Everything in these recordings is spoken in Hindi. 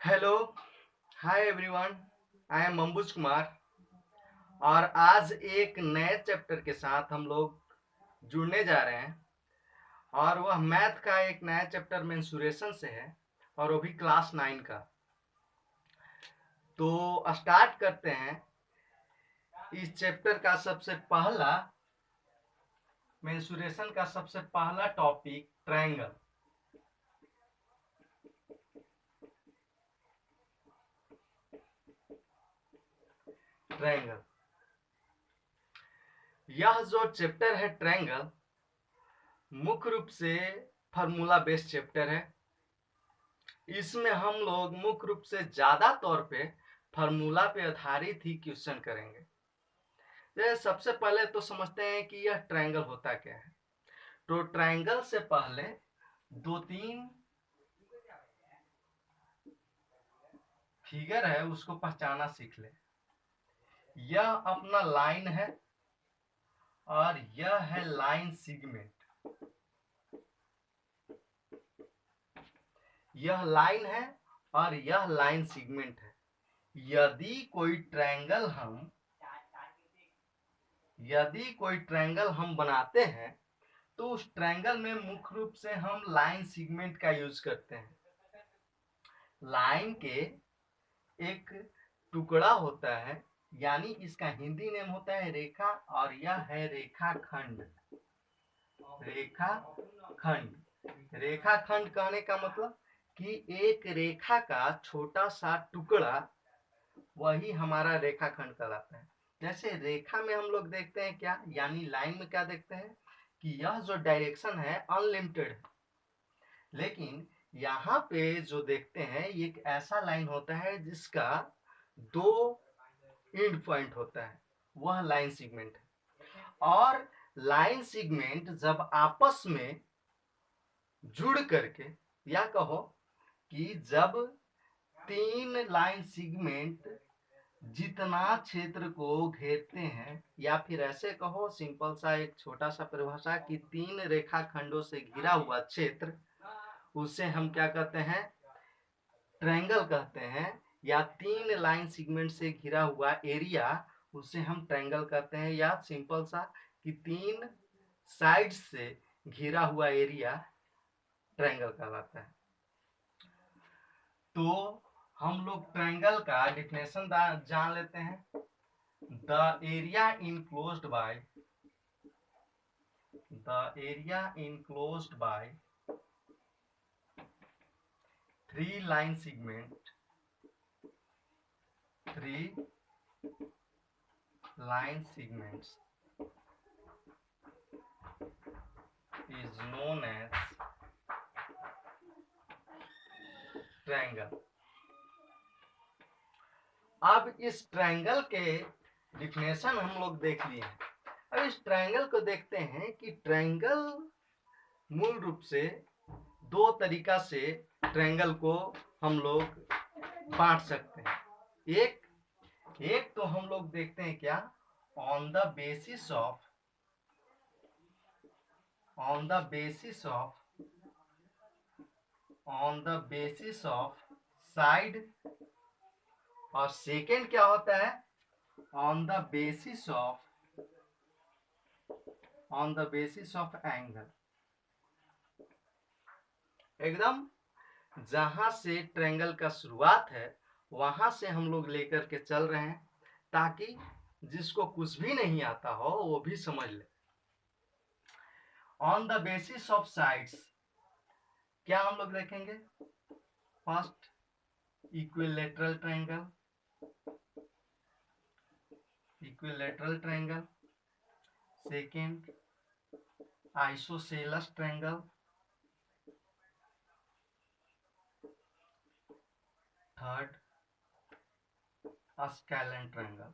Hello, hi everyone. I am Ambuj Kumar और आज एक नए चैप्टर के साथ हम लोग जुड़ने जा रहे हैं और वह मैथ का एक नया चैप्टर मेंसुरेशन से है और वो भी क्लास 9 का। तो स्टार्ट करते हैं। इस चैप्टर का सबसे पहला मेंसुरेशन का सबसे पहला टॉपिक ट्रायंगल। ट्रायंगल, यह जो चैप्टर है ट्रायंगल मुख्य रूप से फार्मूला बेस्ड चैप्टर है। इसमें हम लोग मुख्य रूप से ज्यादा तौर पे फार्मूला पे आधारित ही क्वेश्चन करेंगे। जैसे सबसे पहले तो समझते हैं कि यह ट्रायंगल होता क्या है। तो ट्रायंगल से पहले दो तीन फिगर है उसको पहचाना सीख ले। यह अपना लाइन है और यह है लाइन सेगमेंट। यह लाइन है और यह लाइन सेगमेंट है। यदि कोई ट्रायंगल हम बनाते हैं तो उस ट्रायंगल में मुख्य रूप से हम लाइन सेगमेंट का यूज करते हैं। लाइन के एक टुकड़ा होता है, यानी इसका हिंदी नेम होता है रेखा, और यह है रेखाखंड। रेखाखंड कहने का मतलब कि एक रेखा का छोटा सा टुकड़ा, वही हमारा रेखाखंड कहलाता है। जैसे रेखा में हम लोग देखते हैं क्या, यानी लाइन में क्या देखते हैं कि यह जो डायरेक्शन है अनलिमिटेड है, लेकिन यहाँ पे जो देखते हैं ये एक ऐसा लाइन होता है जिसका दो एंड पॉइंट होता है, वह लाइन सेगमेंट है। और लाइन सेगमेंट जब आपस में जुड़ करके, या कहो कि जब तीन लाइन सेगमेंट जितना क्षेत्र को घेरते हैं, या फिर ऐसे कहो सिंपल सा एक छोटा सा परिभाषा कि तीन रेखाखंडों से घिरा हुआ क्षेत्र, उसे हम क्या कहते हैं, ट्रायंगल कहते हैं। या तीन लाइन सेगमेंट से घिरा हुआ एरिया, उसे हम ट्रायंगल कहते हैं। या सिंपल सा कि तीन साइड से घिरा हुआ एरिया ट्रायंगल कहलाता है। तो हम लोग ट्रायंगल का डेफिनेशन जान लेते हैं। The area enclosed bye three line segments is known as triangle। अब इस ट्रायंगल के डिफिनेशन हम लोग देख लिए हैं। अब इस ट्रायंगल को देखते हैं कि ट्रायंगल मूल रूप से दो तरीका से ट्रायंगल को हम लोग बांट सकते हैं। एक तो हम लोग देखते हैं क्या, on the basis of side, और सेकेंड क्या होता है, on the basis of angle. एकदम जहां से ट्रायंगल का शुरुआत है वहां से हम लोग लेकर के चल रहे हैं, ताकि जिसको कुछ भी नहीं आता हो वो भी समझ ले। On the basis of sides क्या हम लोग देखेंगे, first equilateral triangle, second isosceles triangle, third scalene triangle.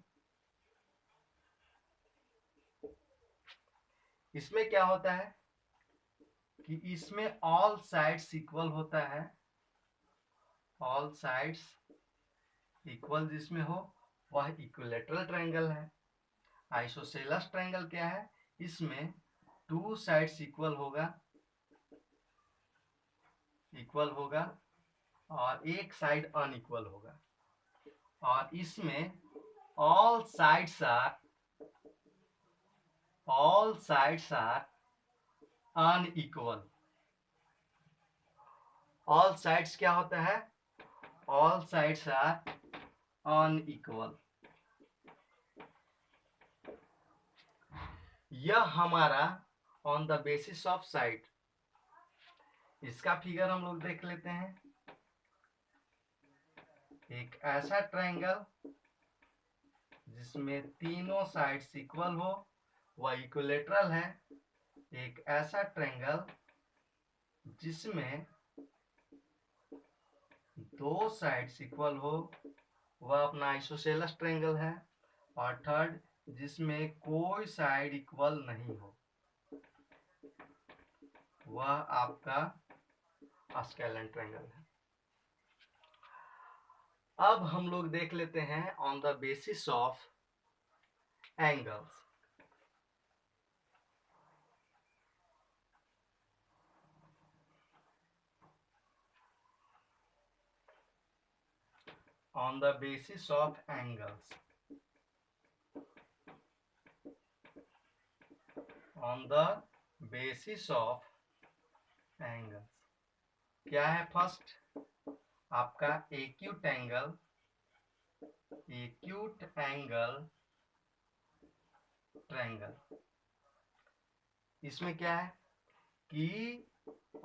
इसमें क्या होता है कि इसमें ऑल साइड्स इक्वल होता है। ऑल साइड्स इक्वल जिसमें हो वह इक्विलैटरल ट्रायंगल है। आइसोसेलेस ट्रायंगल क्या है, इसमें टू साइड्स इक्वल होगा और एक साइड अनइक्वल होगा, और इसमें all sides are unequal. All sides क्या होता है? All sides are unequal. यह हमारा on the basis of side. इसका फिगर हम लोग देख लेते हैं। एक ऐसा ट्रायंगल जिसमें तीनों साइड्स इक्वल हो, वह इक्विलेटरल है। एक ऐसा ट्रायंगल जिसमें दो साइड्स इक्वल हो, वह अपना आइसोसेलेस ट्रायंगल है। और थर्ड, जिसमें कोई साइड इक्वल नहीं हो, वह आपका स्केलेन ट्रायंगल है। अब हम लोग देख लेते हैं on the basis of angles. On the basis of angles. On the basis of angles. क्या है? फर्स्ट आपका acute angle. Acute angle triangle. इसमें क्या है कि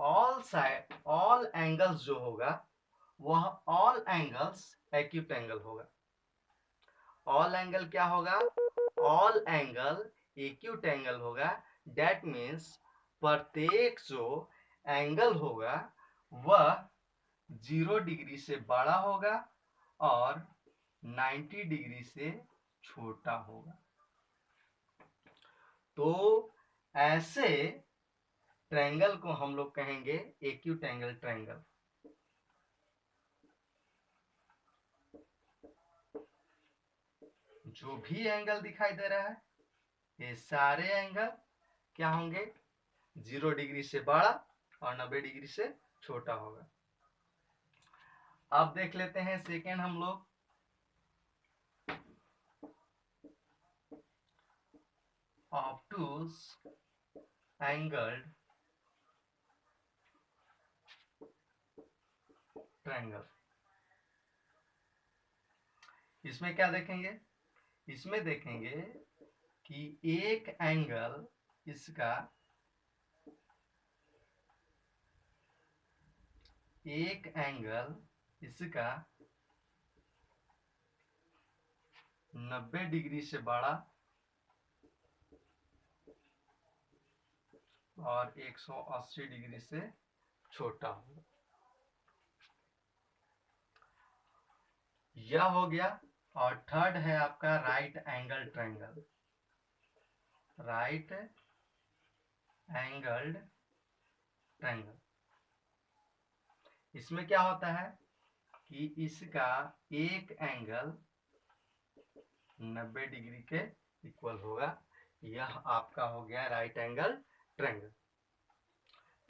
ऑल एंगल्स जो होगा वह ऑल एंगल्स एक्यूट एंगल होगा। ऑल एंगल क्या होगा? ऑल एंगल एक्यूट एंगल होगा। डेट मीन्स प्रत्येक जो एंगल होगा वह 0 डिग्री से बड़ा होगा और 90 डिग्री से छोटा होगा। तो ऐसे ट्रायंगल को हम लोग कहेंगे एक्यूट एंगल ट्रायंगल। जो भी एंगल दिखाई दे रहा है, ये सारे एंगल क्या होंगे? 0 डिग्री से बड़ा और 90 डिग्री से छोटा होगा। अब देख लेते हैं सेकेंड हम लोग ऑब्टूज एंगल्ड ट्रायंगल। इसमें क्या देखेंगे? इसमें देखेंगे कि एक एंगल इसका 90 डिग्री से बड़ा और 180 डिग्री से छोटा होगा। यह हो गया। और थर्ड है आपका right angle triangle. Right angled triangle. इसमें क्या होता है कि इसका एक एंगल 90 डिग्री के इक्वल होगा। यह आपका हो गया राइट एंगल ट्रायंगल।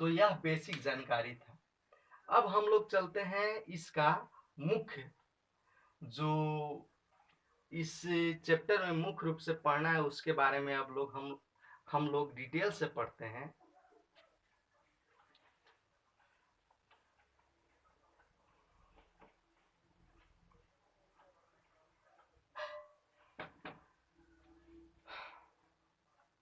तो यह बेसिक जानकारी था। अब हम लोग चलते हैं इसका मुख्य, जो इस चैप्टर में मुख्य रूप से पढ़ना है उसके बारे में अब हम लोग डिटेल से पढ़ते हैं।